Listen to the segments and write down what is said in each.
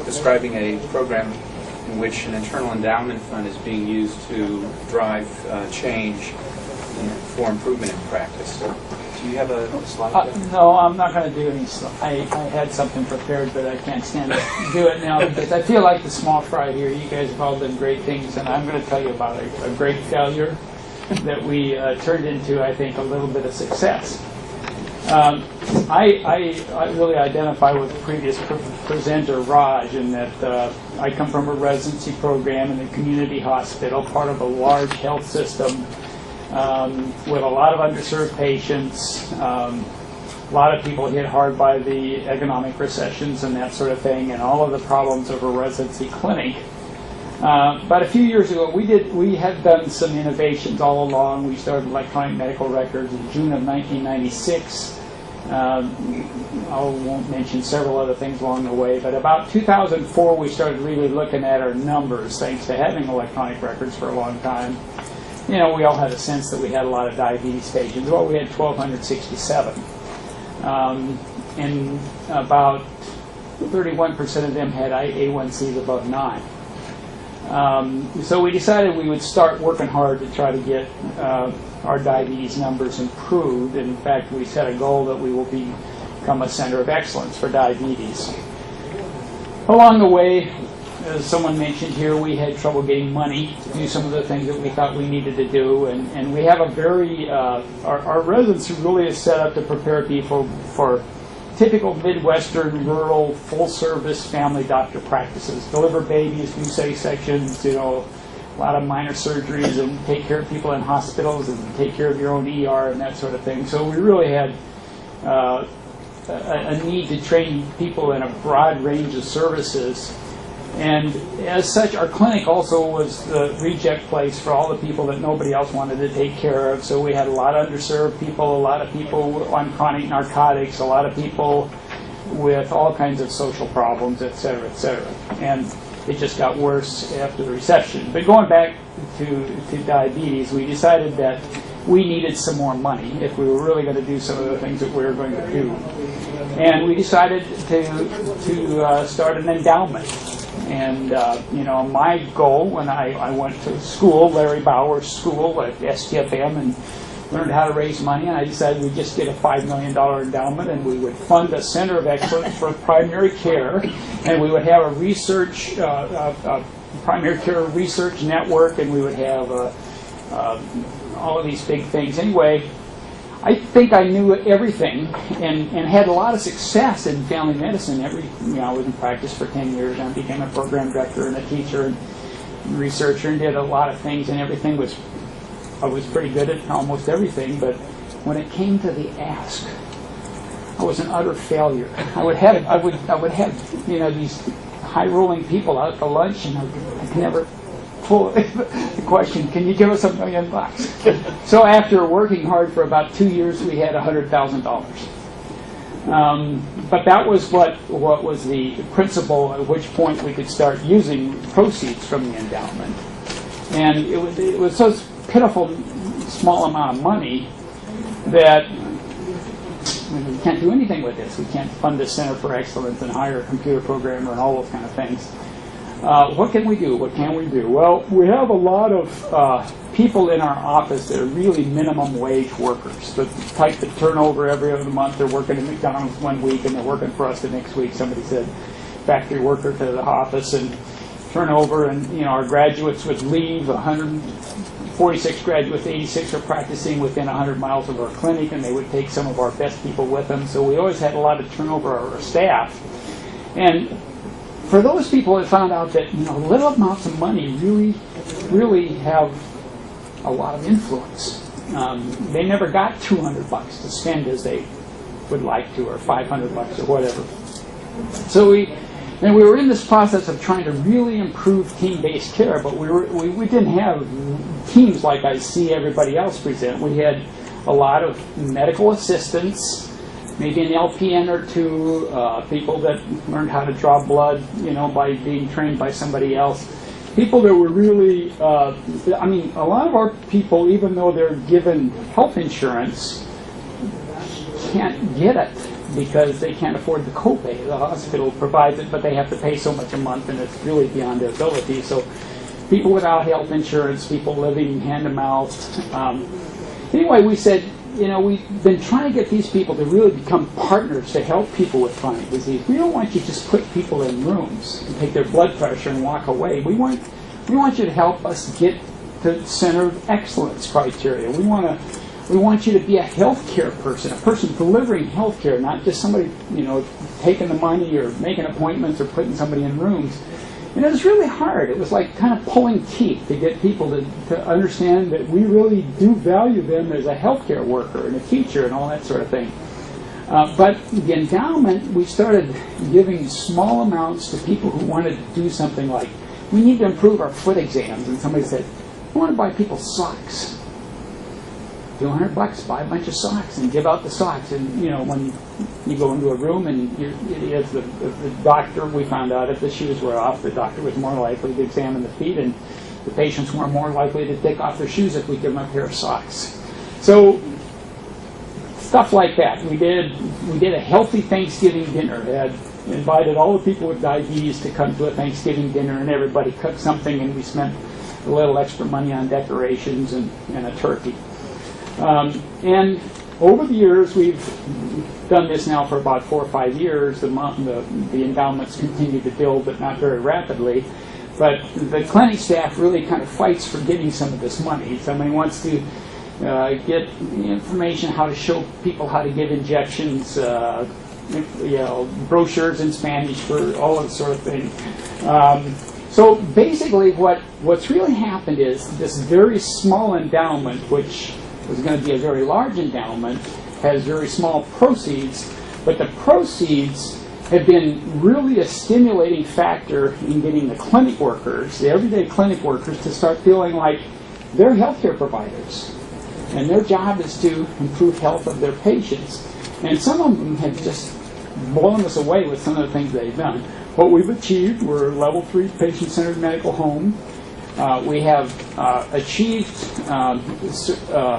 describing a program in which an internal endowment fund is being used to drive change for improvement in practice. Do you have a slide? No, I'm not going to do any slides. I had something prepared, but I can't stand to do it now because I feel like the small fry here. You guys have all done great things, and I'm going to tell you about a great failure that we turned into, I think, a little bit of success. I really identify with the previous presenter, Raj, in that I come from a residency program in a community hospital, part of a large health system with a lot of underserved patients, a lot of people hit hard by the economic recessions and that sort of thing, and all of the problems of a residency clinic. But a few years ago, we had done some innovations all along. We started electronic medical records in June of 1996. I won't mention several other things along the way, but about 2004 we started really looking at our numbers, thanks to having electronic records for a long time. You know, we all had a sense that we had a lot of diabetes patients. Well, we had 1,267. And about 31% of them had A1Cs above 9. So we decided we would start working hard to try to get our diabetes numbers improved. In fact, we set a goal that we will become a center of excellence for diabetes. Along the way, as someone mentioned here, we had trouble getting money to do some of the things that we thought we needed to do. And we have a very, our residency really is set up to prepare people for typical Midwestern, rural, full-service family doctor practices. Deliver babies, do C-sections, you know, a lot of minor surgeries, and take care of people in hospitals, and take care of your own ER and that sort of thing. So we really had a need to train people in a broad range of services. And as such, our clinic also was the reject place for all the people that nobody else wanted to take care of. So we had a lot of underserved people, a lot of people on chronic narcotics, a lot of people with all kinds of social problems, et cetera, et cetera. And it just got worse after the recession. But going back to diabetes, we decided that we needed some more money if we were really going to do some of the things that we were going to do. And we decided to start an endowment. And, you know, my goal when I went to school, Larry Bauer's school at STFM, and learned how to raise money, and I decided we'd just get a $5 million endowment, and we would fund a center of excellence for primary care, and we would have a research, primary care research network, and we would have all of these big things. Anyway, I think I knew everything and had a lot of success in family medicine. I was in practice for 10 years, and I became a program director and a teacher and researcher, and did a lot of things, and everything was, I was pretty good at almost everything. But when it came to the ask, I was an utter failure. I would have you know, these high-rolling people out to lunch, and I could never pull the question, can you give us $1 million? So after working hard for about 2 years, we had $100,000. But that was what was the principle at which point we could start using proceeds from the endowment. And it was such pitiful small amount of money that we can't do anything with this. We can't fund a center for excellence and hire a computer programmer and all those kind of things. What can we do? What can we do? Well, we have a lot of people in our office that are really minimum wage workers. The type that turn over every other month. They're working at McDonald's one week and they're working for us the next week. Somebody said factory worker to the office, and turn over, and you know, our graduates would leave. 146 graduates, 86 are practicing within 100 miles of our clinic, and they would take some of our best people with them. So we always had a lot of turnover of our staff. And for those people that found out that, you know, little amounts of money really have a lot of influence. They never got $200 to spend as they would like to, or $500 or whatever. So we were in this process of trying to really improve team-based care, but we didn't have teams like I see everybody else present. We had a lot of medical assistants, maybe an LPN or two, people that learned how to draw blood, you know, by being trained by somebody else. People that were really, I mean, a lot of our people, even though they're given health insurance, can't get it because they can't afford the copay. The hospital provides it, but they have to pay so much a month, and it's really beyond their ability. So people without health insurance, people living hand to mouth. Anyway, we said, you know, we've been trying to get these people to really become partners to help people with chronic disease. We don't want you to just put people in rooms and take their blood pressure and walk away. We want you to help us get to center of excellence criteria. We want you to be a healthcare person, a person delivering healthcare, not just somebody, you know, taking the money or making appointments or putting somebody in rooms. And it was really hard. It was like kind of pulling teeth to get people to understand that we really do value them as a healthcare worker and a teacher and all that sort of thing. But the endowment, we started giving small amounts to people who wanted to do something like, we need to improve our foot exams. And somebody said, I want to buy people socks. $200, buy a bunch of socks and give out the socks. And, you know, when you go into a room and as the doctor, we found out if the shoes were off, the doctor was more likely to examine the feet, and the patients were more likely to take off their shoes if we give them a pair of socks. So stuff like that. We did a healthy Thanksgiving dinner. Had invited all the people with diabetes to come to a Thanksgiving dinner, and everybody cooked something, and we spent a little extra money on decorations and a turkey. And over the years, we've done this now for about 4 or 5 years. The endowments continue to build, but not very rapidly. But the clinic staff really kind of fights for getting some of this money. Somebody wants to get information how to show people how to give injections, you know, brochures in Spanish for all that sort of thing. So basically, what's really happened is this very small endowment, which was going to be a very large endowment, has very small proceeds, but the proceeds have been really a stimulating factor in getting the clinic workers, the everyday clinic workers, to start feeling like they're healthcare providers, and their job is to improve health of their patients. And some of them have just blown us away with some of the things they've done. What we've achieved, we're a level 3 patient-centered medical home. We have achieved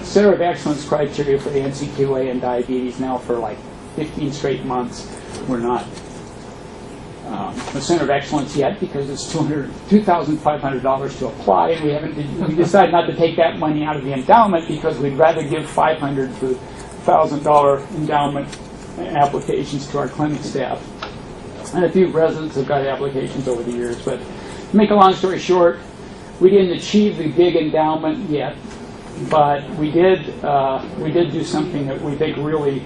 Center of Excellence criteria for the NCQA and diabetes now for like 15 straight months. We're not a Center of Excellence yet because it's $2,500 to apply, and we decided not to take that money out of the endowment because we'd rather give $500 for $1,000 endowment applications to our clinic staff. And a few residents have got applications over the years. But to make a long story short, we didn't achieve the big endowment yet, but we did do something that we think really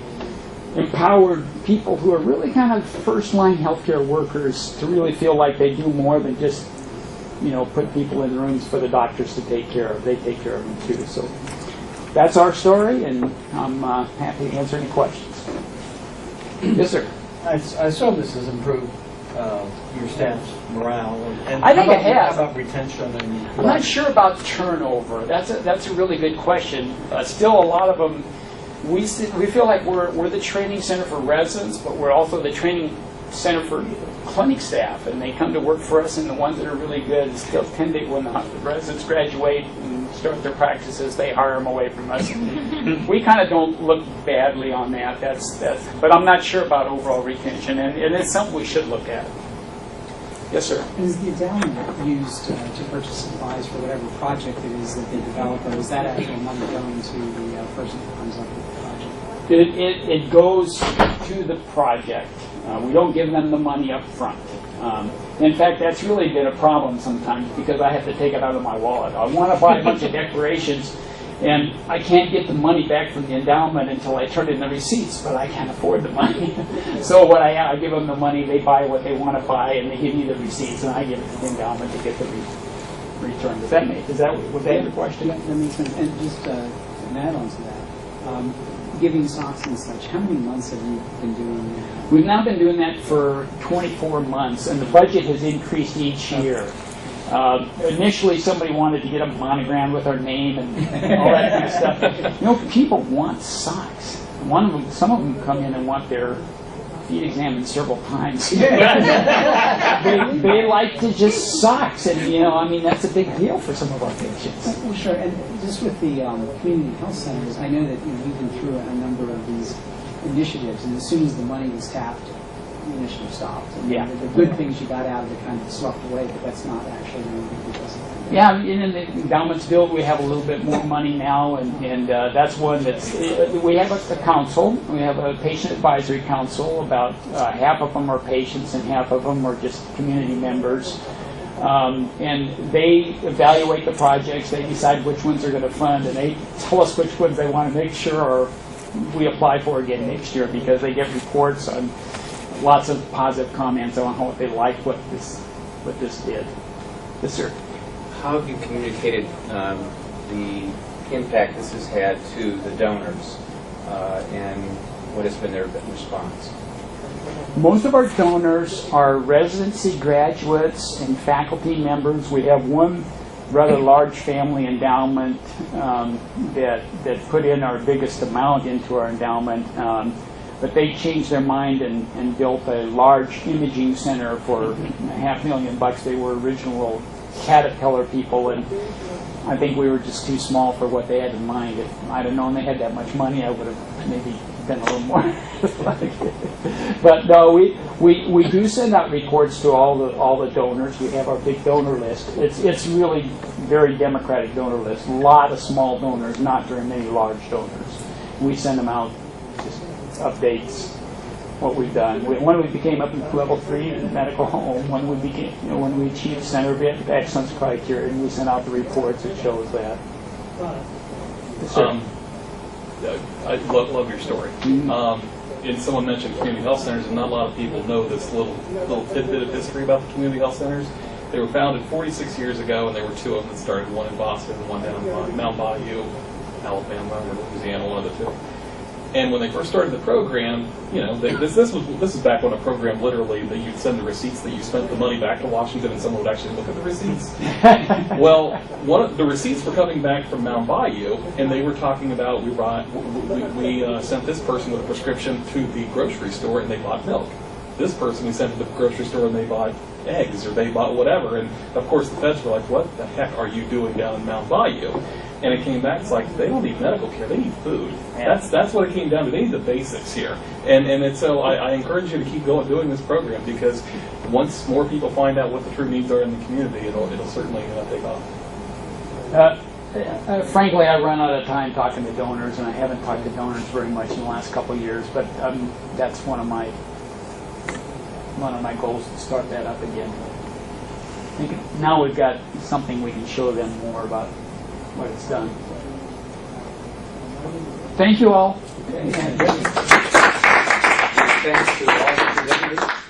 empowered people who are really kind of first-line healthcare workers to really feel like they do more than just, you know, put people in rooms for the doctors to take care of. They take care of them too. So that's our story, and I'm happy to answer any questions. Yes, sir. I assume this has improved your staff's morale. And I think it has. How about retention? And I'm not sure about turnover. That's a really good question. Still, a lot of them, we feel like we're the training center for residents, but we're also the training center for clinic staff, and they come to work for us, and the ones that are really good still tend to, when the residents graduate and start their practices, they hire them away from us. We kind of don't look badly on that. But I'm not sure about overall retention, and it's something we should look at. Yes, sir. Is the endowment used to purchase supplies for whatever project it is that they develop, or is that actual money going to the person who comes up with the project? It goes to the project. We don't give them the money up front. In fact, that's really been a problem sometimes because I have to take it out of my wallet. I want to buy a bunch of decorations, and I can't get the money back from the endowment until I turn in the receipts, but I can't afford the money. So what I give them the money, they buy what they want to buy, and they give me the receipts, and I give it to the endowment to get the return. Was that your question? That makes sense. And just an add-on to that, giving socks and such, how many months have you been doing that? We've now been doing that for 24 months, and the budget has increased each year. Initially, somebody wanted to get a monogram with our name and all that kind of stuff. You know, people want socks. Some of them come in and want their feet examined several times. They like to just socks, and I mean that's a big deal for some of our patients. Well, sure. And just with the community health centers, I know that you've been through a number of these initiatives, and as soon as the money was tapped, the initiative stopped. And Yeah. The good things you got out of it kind of swept away, but that's not actually anything because of that. Yeah, in the endowments bill, we have a little bit more money now, and that's one that's, we have a council, we have a patient advisory council, about half of them are patients and half of them are just community members. And they evaluate the projects, they decide which ones they're going to fund, and they tell us which ones they want to make sure we apply for again next year, because they get reports on lots of positive comments on how they like what this did. Yes, sir. How have you communicated the impact this has had to the donors, and what has been their response? Most of our donors are residency graduates and faculty members. We have one rather large family endowment that put in our biggest amount into our endowment, but they changed their mind and built a large imaging center for $500,000. They were original Caterpillar people, and I think we were just too small for what they had in mind. If I'd have known they had that much money, I would have maybe been a little more. But no, we do send out reports to all the donors. We have our big donor list. It's really very democratic donor list. A lot of small donors, not very many large donors. We send them out just updates. What we've done. When we became up to level 3 in medical home, when we achieved center of excellence criteria, and we sent out the reports that shows that. I love your story. And someone mentioned community health centers, and not a lot of people know this little tidbit of history about the community health centers. They were founded 46 years ago, and there were two of them that started, one in Boston and one down in Mount Bayou, Alabama, or Louisiana, one of the two. And when they first started the program, this is back when a program literally that you'd send the receipts that you spent the money back to Washington, and someone would actually look at the receipts. Well, the receipts were coming back from Mount Bayou, and they were talking about we sent this person with a prescription to the grocery store, and they bought milk. This person we sent to the grocery store, and they bought eggs, or they bought whatever. And of course, the feds were like, "What the heck are you doing down in Mount Bayou?" And it came back, it's like, they don't need medical care, they need food. That's what it came down to. They need the basics here. And so I encourage you to keep doing this program, because once more people find out what the true needs are in the community, it'll certainly take off. Frankly, I run out of time talking to donors, and I haven't talked to donors very much in the last couple of years, but that's one of my goals, to start that up again. I think now we've got something we can show them more about what it's done. Thank you all. Thanks to all the presenters.